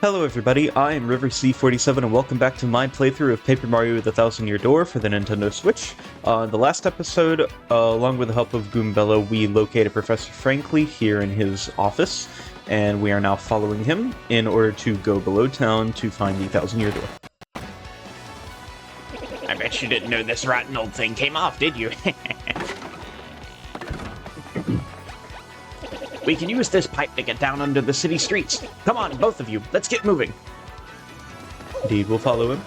Hello everybody, I am RiverC47 and welcome back to my playthrough of Paper Mario the Thousand Year Door for the Nintendo Switch. In the last episode, along with the help of Goombella, we located Professor Frankly here in his office, and we are now following him in order to go below town to find the Thousand Year Door. I bet you didn't know this rotten old thing came off, did you? We can use this pipe to get down under the city streets. Come on, both of you, let's get moving. Indeed, we'll follow him.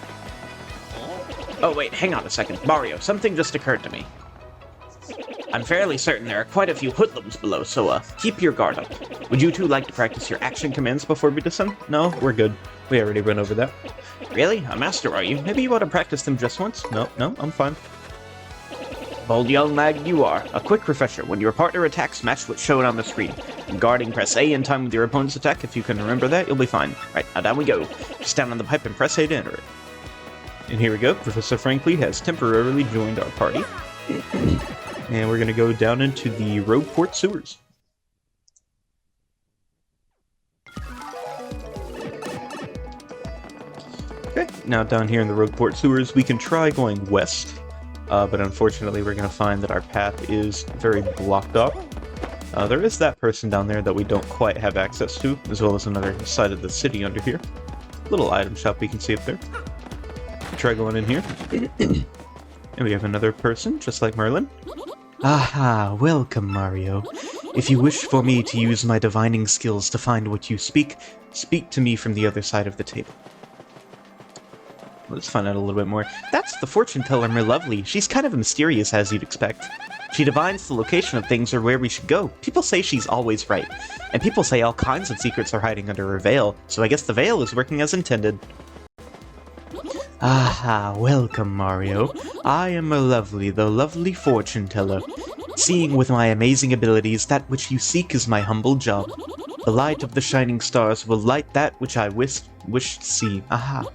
Oh wait, hang on a second. Mario, something just occurred to me. I'm fairly certain there are quite a few hoodlums below, so keep your guard up. Would you two like to practice your action commands before we descend? No, we're good. We already went over that. Really? A master, are you? Maybe you want to practice them just once? No, I'm fine. Bold young lad you are. A quick refresher. When your partner attacks, match what's shown on the screen. When guarding, press A in time with your opponent's attack. If you can remember that, you'll be fine. Right, now down we go. Just down on the pipe and press A to enter it. And here we go. Professor Frankly has temporarily joined our party. And we're going to go down into the Rogueport sewers. Okay, now down here in the Rogueport sewers, we can try going west. But unfortunately, we're going to find that our path is very blocked off. There is that person down there that we don't quite have access to, as well as another side of the city under here. Little item shop we can see up there. Try going in here. And we have another person, just like Merlin. Aha, welcome, Mario. If you wish for me to use my divining skills to find what you speak, speak to me from the other side of the table. Let's find out a little bit more. That's the fortune teller, my lovely. She's kind of mysterious, as you'd expect. She divines the location of things or where we should go. People say she's always right. And people say all kinds of secrets are hiding under her veil, so I guess the veil is working as intended. Aha, welcome, Mario. I am the lovely fortune teller. Seeing with my amazing abilities that which you seek is my humble job. The light of the shining stars will light that which I wish to see. Aha.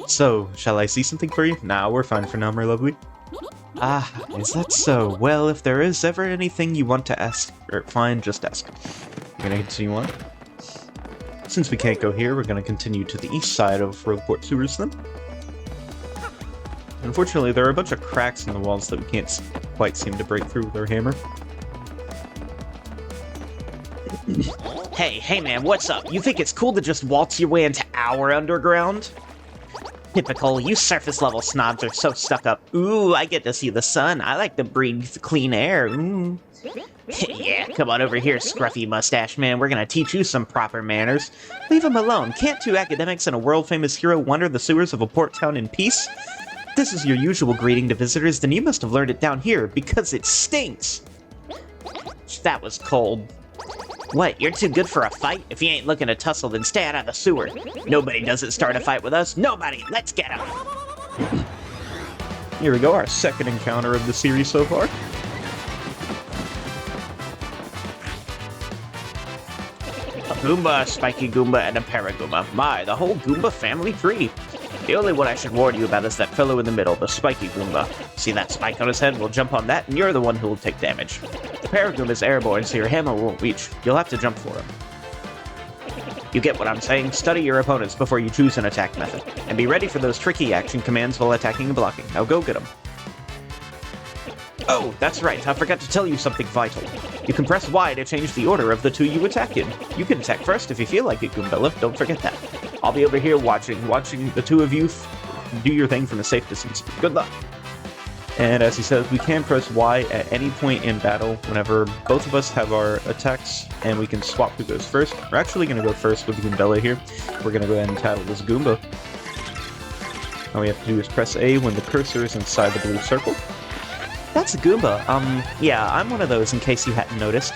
So, shall I see something for you? Nah, we're fine for now, my lovely. Ah, is that so? Well, if there is ever anything you want to ask, or find, just ask. We're gonna continue on. Since we can't go here, we're gonna continue to the east side of Rogueport sewers then. Unfortunately, there are a bunch of cracks in the walls that we can't quite seem to break through with our hammer. Hey man, what's up? You think it's cool to just waltz your way into our underground? Typical, you surface level snobs are so stuck up. Ooh, I get to see the sun. I like to breathe clean air. Ooh. Yeah, come on over here, scruffy mustache man. We're gonna teach you some proper manners. Leave him alone. Can't two academics and a world-famous hero wander the sewers of a port town in peace? If this is your usual greeting to visitors, then you must have learned it down here, because it stinks. That was cold. What, you're too good for a fight? If you ain't looking to tussle, then stay out of the sewer. Nobody doesn't start a fight with us. Nobody! Let's get him! Here we go, our second encounter of the series so far. A Goomba, a Spiky Goomba, and a Paragoomba. My, the whole Goomba family tree. The only one I should warn you about is that fellow in the middle, the Spiky Goomba. See that spike on his head? We'll jump on that, and you're the one who will take damage. The Paragoomba is airborne, so your hammer won't reach. You'll have to jump for him. You get what I'm saying? Study your opponents before you choose an attack method. And be ready for those tricky action commands while attacking and blocking. Now go get them. Oh, that's right, I forgot to tell you something vital. You can press Y to change the order of the two you attack in. You can attack first if you feel like it, Goombella. Don't forget that. I'll be over here watching the two of you do your thing from a safe distance. Good luck. And as he says, we can press Y at any point in battle whenever both of us have our attacks, and we can swap who goes first. We're actually going to go first with Goombella here. We're going to go ahead and tattle this Goomba. All we have to do is press A when the cursor is inside the blue circle. That's a Goomba. Yeah, I'm one of those in case you hadn't noticed.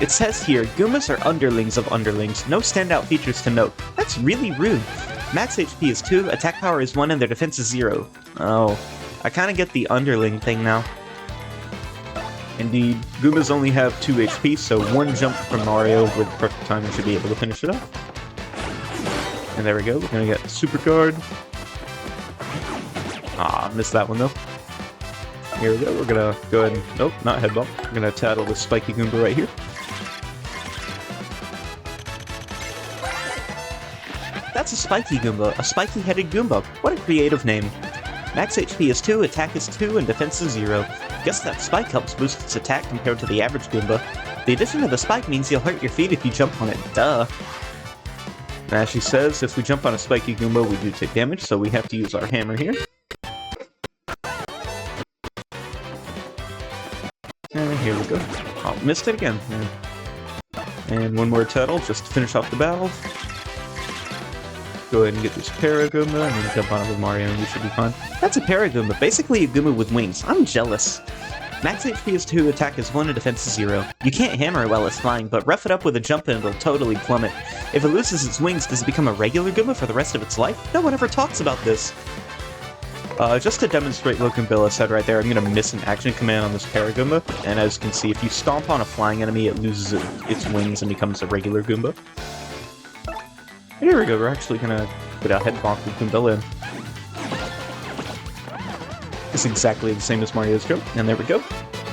It says here, Goombas are underlings of underlings. No standout features to note. That's really rude. Max HP is 2, attack power is 1, and their defense is 0. Oh, I kind of get the underling thing now. Indeed, Goombas only have 2 HP, so one jump from Mario with perfect timing should be able to finish it off. And there we go, we're gonna get Super Card. Ah, missed that one though. Here we go, we're gonna go ahead and... Nope, not head bump. We're gonna tattle this Spiky Goomba right here. That's a spiky Goomba, a spiky-headed Goomba. What a creative name. Max HP is 2, attack is 2, and defense is 0. Guess that spike helps boost its attack compared to the average Goomba. The addition of the spike means you'll hurt your feet if you jump on it, duh. As she says, if we jump on a spiky Goomba, we do take damage, so we have to use our hammer here. And here we go. Oh, missed it again. And one more turtle just to finish off the battle. Go ahead and get this Paragoomba and then jump on it with Mario and we should be fine. That's a Paragoomba, basically a Goomba with wings. I'm jealous. Max HP is 2, attack is 1, and defense is 0. You can't hammer it while it's flying, but rough it up with a jump and it'll totally plummet. If it loses its wings, does it become a regular Goomba for the rest of its life? No one ever talks about this. Just to demonstrate what Goombilla said right there, I'm going to miss an action command on this Paragoomba, and as you can see, if you stomp on a flying enemy, it loses its wings and becomes a regular Goomba. Here we go, we're actually going to put a head bonk with Goombilla in. It's exactly the same as Mario's jump, and there we go.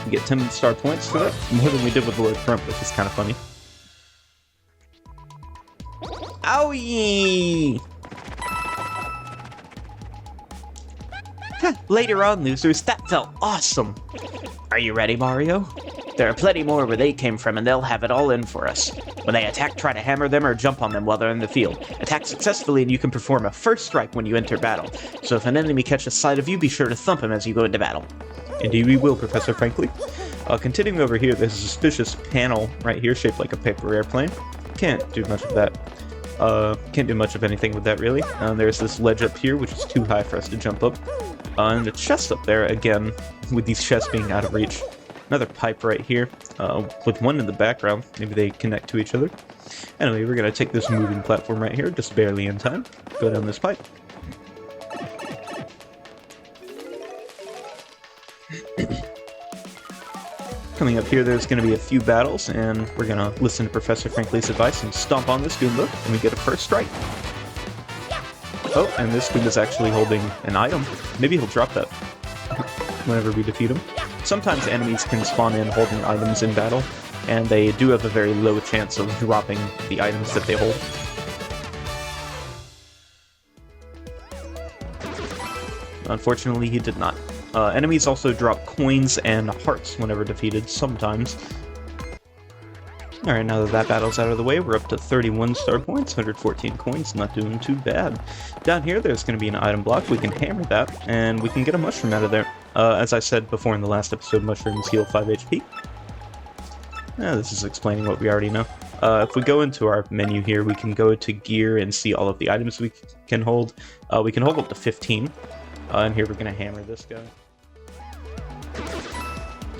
We get 10 star points for that, more than we did with the Lord Front, which is kind of funny. Owie! Later on, losers, that felt awesome! Are you ready, Mario? There are plenty more where they came from, and they'll have it all in for us. When they attack, try to hammer them or jump on them while they're in the field. Attack successfully and you can perform a first strike when you enter battle. So if an enemy catches sight of you, be sure to thump him as you go into battle. Indeed we will, Professor Frankly. Continuing over here, there's a suspicious panel right here shaped like a paper airplane. Can't do much of that. Can't do much of anything with that, really. There's this ledge up here, which is too high for us to jump up. And the chest up there, again, with these chests being out of reach. Another pipe right here, with one in the background. Maybe they connect to each other. Anyway, we're going to take this moving platform right here, just barely in time. Go down this pipe. Coming up here, there's going to be a few battles, and we're going to listen to Professor Frankly's advice and stomp on this Goomba, and we get a first strike. Oh, and this Goomba's actually holding an item. Maybe he'll drop that whenever we defeat him. Sometimes enemies can spawn in holding items in battle, and they do have a very low chance of dropping the items that they hold. Unfortunately, he did not. Enemies also drop coins and hearts whenever defeated, sometimes. Alright, now that that battle's out of the way, we're up to 31 star points, 114 coins, not doing too bad. Down here, there's going to be an item block. We can hammer that, and we can get a mushroom out of there. As I said before in the last episode, mushrooms heal 5 HP. This is explaining what we already know. If we go into our menu here, we can go to gear and see all of the items we can hold. We can hold up to 15. And here we're going to hammer this guy.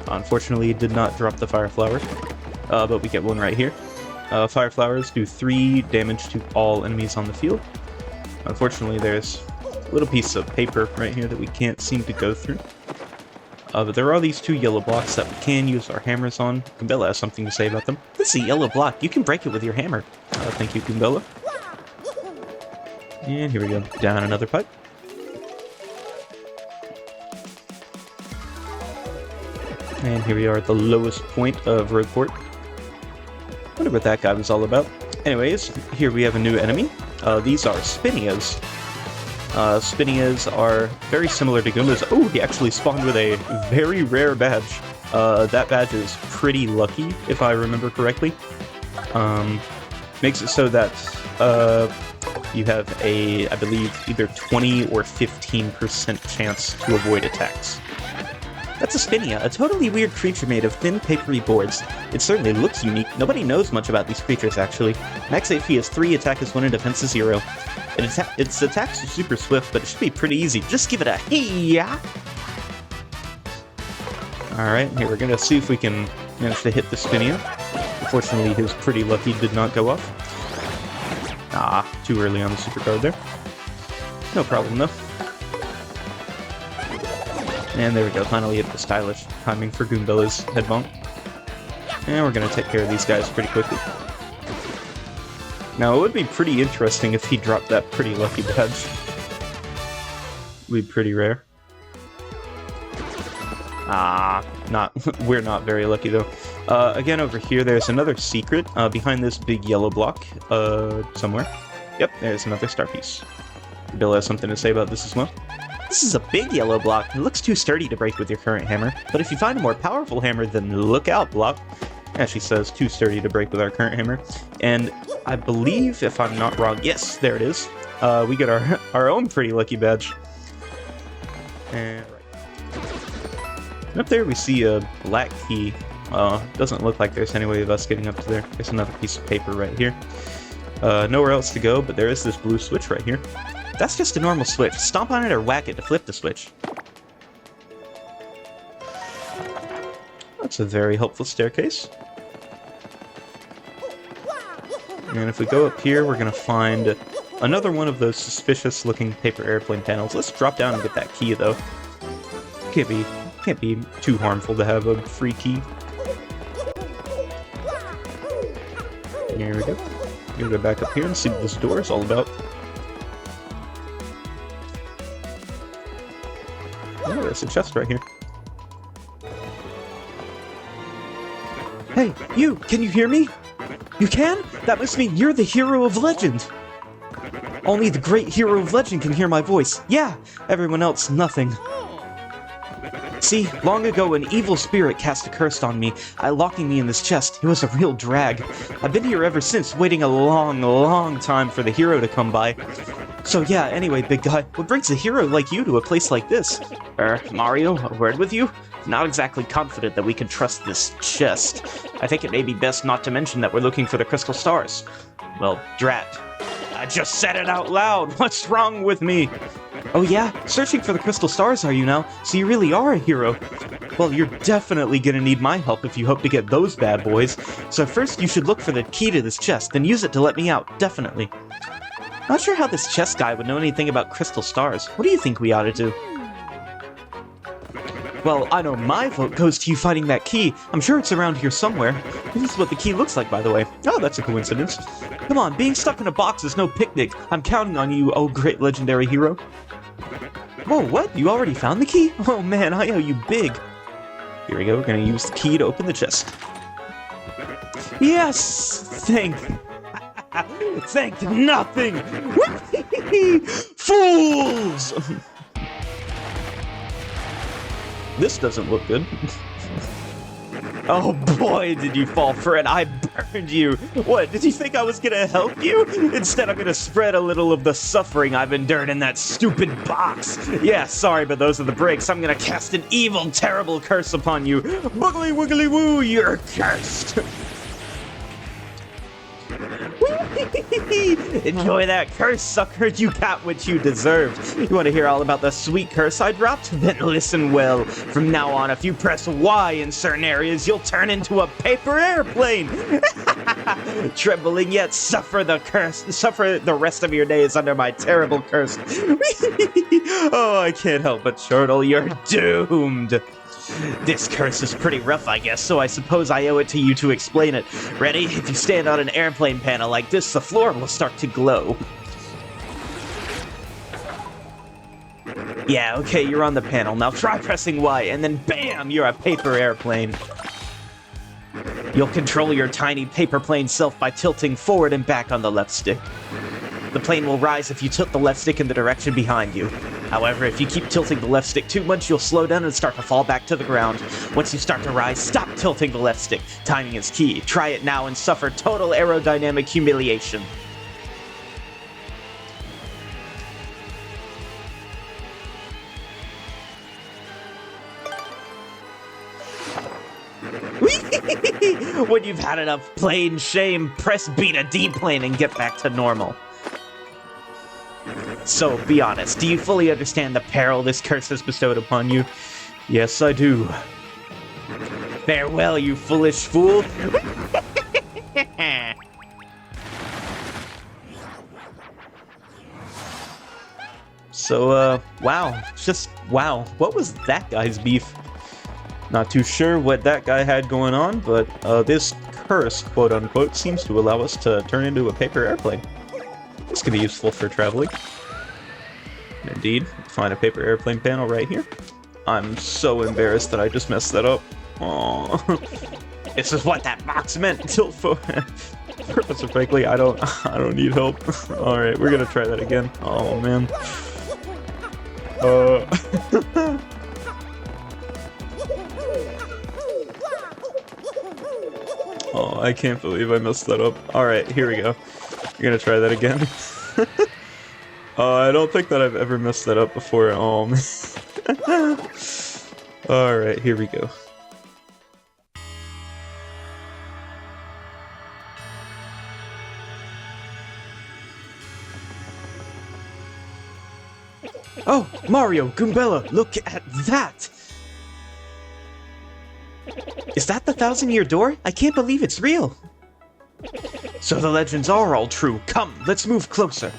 Unfortunately, it did not drop the fire flower, but we get one right here. Fire flowers do 3 damage to all enemies on the field. Unfortunately, there's a little piece of paper right here that we can't seem to go through. But there are these 2 yellow blocks that we can use our hammers on. Goombilla has something to say about them. This is a yellow block. You can break it with your hammer. Thank you, Goombilla. And here we go. Down another pipe. And here we are at the lowest point of Rogueport. Wonder what that guy was all about. Anyways, here we have a new enemy. These are Spinias. Spinias are very similar to Goombas. Oh, he actually spawned with a very rare badge. That badge is pretty lucky, if I remember correctly. Makes it so that you have a, I believe, either 20 or 15% chance to avoid attacks. That's a Spinia, a totally weird creature made of thin, papery boards. It certainly looks unique. Nobody knows much about these creatures, actually. Max HP is 3, attack is 1, and defense is 0. Its attacks are super swift, but it should be pretty easy. Just give it a hey-ya! Alright, here we're gonna see if we can manage to hit the Spinia. Unfortunately, his pretty lucky did not go off. Too early on the super card there. No problem, though. And there we go, finally hit the stylish timing for Goombilla's head bonk. And we're going to take care of these guys pretty quickly. Now, it would be pretty interesting if he dropped that pretty lucky badge. It would be pretty rare. We're not very lucky though. Again, over here, there's another secret behind this big yellow block somewhere. Yep, there's another star piece. Bill has something to say about this as well. This is a big yellow block. It looks too sturdy to break with your current hammer. But if you find a more powerful hammer, then look out, block. Yeah, she says too sturdy to break with our current hammer. And I believe, if I'm not wrong, yes, there it is. We get our own pretty lucky badge. And right. Up there we see a black key. Doesn't look like there's any way of us getting up to there. There's another piece of paper right here. Nowhere else to go, but there is this blue switch right here. That's just a normal switch. Stomp on it or whack it to flip the switch. That's a very helpful staircase. And if we go up here, we're gonna find another one of those suspicious-looking paper airplane panels. Let's drop down and get that key, though. Can't be too harmful to have a free key. Here we go. We'll go back up here and see what this door is all about. Oh, there's a chest right here. Hey, you! Can you hear me? You can? That must mean you're the hero of legend! Only the great hero of legend can hear my voice. Yeah, everyone else, nothing. See, long ago an evil spirit cast a curse on me, locking me in this chest. It was a real drag. I've been here ever since, waiting a long time for the hero to come by. So yeah, anyway, big guy, what brings a hero like you to a place like this? Mario, a word with you? Not exactly confident that we can trust this chest. I think it may be best not to mention that we're looking for the crystal stars. Well, drat. I just said it out loud! What's wrong with me? Oh yeah? Searching for the crystal stars, are you now? So you really are a hero. Well, you're definitely gonna need my help if you hope to get those bad boys. So first you should look for the key to this chest, then use it to let me out, definitely. Not sure how this chest guy would know anything about crystal stars. What do you think we ought to do? Well, I know my vote goes to you finding that key. I'm sure it's around here somewhere. This is what the key looks like, by the way. Oh, that's a coincidence. Come on, being stuck in a box is no picnic. I'm counting on you, oh great legendary hero. Whoa, what? You already found the key? Oh man, I owe you big. Here we go, we're gonna use the key to open the chest. Yes! Thank nothing! Fools! This doesn't look good. Oh boy, did you fall for it. I burned you. What, did you think I was gonna help you? Instead, I'm gonna spread a little of the suffering I've endured in that stupid box. Yeah, sorry, but those are the breaks. I'm gonna cast an evil, terrible curse upon you. Boogly wiggly woo, you're cursed. Enjoy that curse, sucker. You got what you deserved. You want to hear all about the sweet curse I dropped? Then listen well. From now on, if you press Y in certain areas, you'll turn into a paper airplane. Trembling yet suffer the curse. Suffer the rest of your days under my terrible curse. Oh, I can't help but chortle. You're doomed. This curse is pretty rough, I guess, so I suppose I owe it to you to explain it. Ready? If you stand on an airplane panel like this, the floor will start to glow. Yeah, okay, you're on the panel. Now try pressing Y, and then BAM! You're a paper airplane. You'll control your tiny paper plane self by tilting forward and back on the left stick. The plane will rise if you tilt the left stick in the direction behind you. However, if you keep tilting the left stick too much, you'll slow down and start to fall back to the ground. Once you start to rise, stop tilting the left stick. Timing is key. Try it now and suffer total aerodynamic humiliation. When you've had enough plane shame, press B to deplane and get back to normal. So, be honest, do you fully understand the peril this curse has bestowed upon you? Yes, I do. Farewell, you foolish fool! So, wow. Just, wow. What was that guy's beef? Not too sure what that guy had going on, but this curse, quote-unquote, seems to allow us to turn into a paper airplane. This could be useful for traveling. Indeed, find a paper airplane panel right here. I'm so embarrassed that I just messed that up. Aww. This is what that box meant. Tilt forward. Professor Frankly. I don't need help. All right, we're gonna try that again. Oh man. Oh, I can't believe I messed that up. All right, here we go. We're gonna try that again. I don't think that I've ever messed that up before. Oh man. All right, here we go. Oh, Mario, Goombella, look at that! Is that the 1,000-year door? I can't believe it's real. So the legends are all true. Come, let's move closer.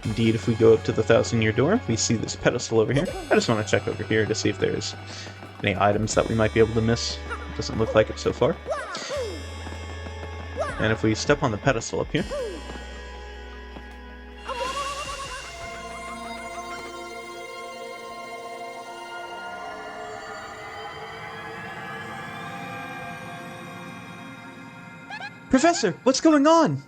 Indeed, if we go up to the 1,000-year door, we see this pedestal over here. I just want to check over here to see if there's any items that we might be able to miss. Doesn't look like it so far. And if we step on the pedestal up here, Professor, what's going on?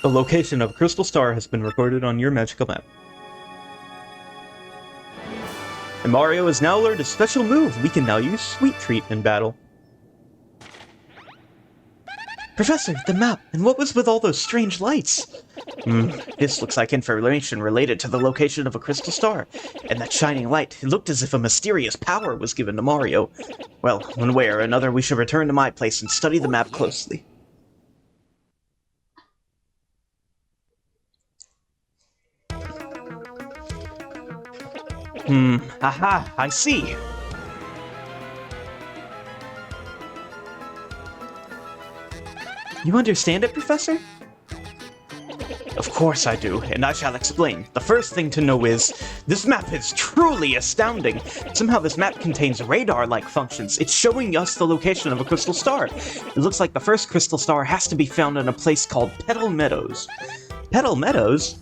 the location of a crystal star has been recorded on your magical map. And Mario has now learned a special move. We can now use Sweet Treat in battle. Professor, the map, and what was with all those strange lights? This looks like information related to the location of a crystal star. And that shining light, it looked as if a mysterious power was given to Mario. Well, one way or another, we should return to my place and study the map closely. Aha, I see. You understand it, Professor? Of course I do, and I shall explain. The first thing to know is, this map is truly astounding. Somehow this map contains radar-like functions. It's showing us the location of a crystal star. It looks like the first crystal star has to be found in a place called Petal Meadows. Petal Meadows?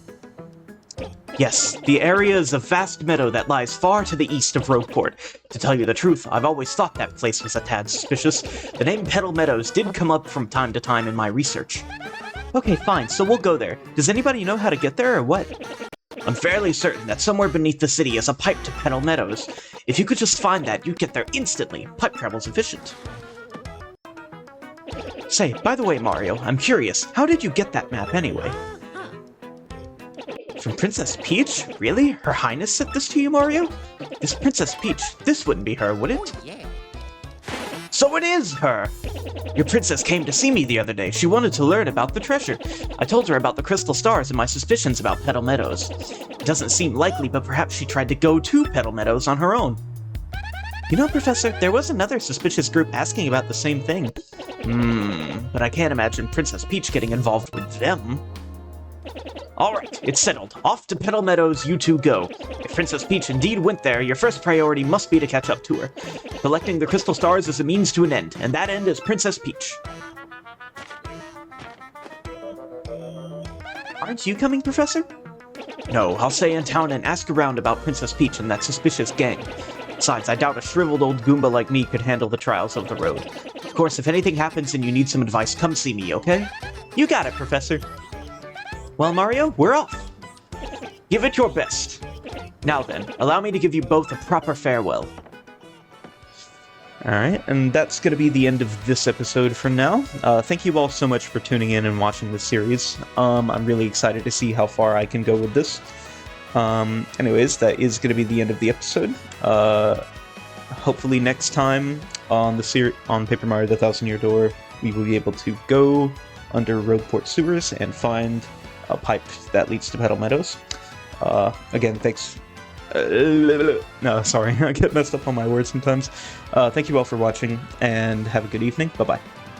Yes, the area is a vast meadow that lies far to the east of Rogueport. To tell you the truth, I've always thought that place was a tad suspicious. The name Petal Meadows did come up from time to time in my research. Okay, fine, so we'll go there. Does anybody know how to get there, or what? I'm fairly certain that somewhere beneath the city is a pipe to Petal Meadows. If you could just find that, you'd get there instantly. Pipe travel's efficient. Say, by the way, Mario, I'm curious, how did you get that map anyway? From Princess Peach? Really? Her Highness sent this to you, Mario? This Princess Peach, this wouldn't be her, would it? Yeah. So it is her! Your princess came to see me the other day. She wanted to learn about the treasure. I told her about the crystal stars and my suspicions about Petal Meadows. It doesn't seem likely, but perhaps she tried to go to Petal Meadows on her own. You know, Professor, there was another suspicious group asking about the same thing. But I can't imagine Princess Peach getting involved with them. Alright, it's settled. Off to Petal Meadows, you two go. If Princess Peach indeed went there, your first priority must be to catch up to her. Collecting the crystal stars is a means to an end, and that end is Princess Peach. Aren't you coming, Professor? No, I'll stay in town and ask around about Princess Peach and that suspicious gang. Besides, I doubt a shriveled old Goomba like me could handle the trials of the road. Of course, if anything happens and you need some advice, come see me, okay? You got it, Professor. Well, Mario, we're off. Give it your best. Now then, allow me to give you both a proper farewell. Alright, and that's going to be the end of this episode for now. Thank you all so much for tuning in and watching this series. I'm really excited to see how far I can go with this. Anyways, that is going to be the end of the episode. Hopefully next time on the on Paper Mario: The 1,000-Year Door, we will be able to go under Rogueport sewers and find a pipe that leads to Petal Meadows. Again, thanks. No, sorry, I get messed up on my words sometimes. Thank you all for watching, and have a good evening. Bye-bye.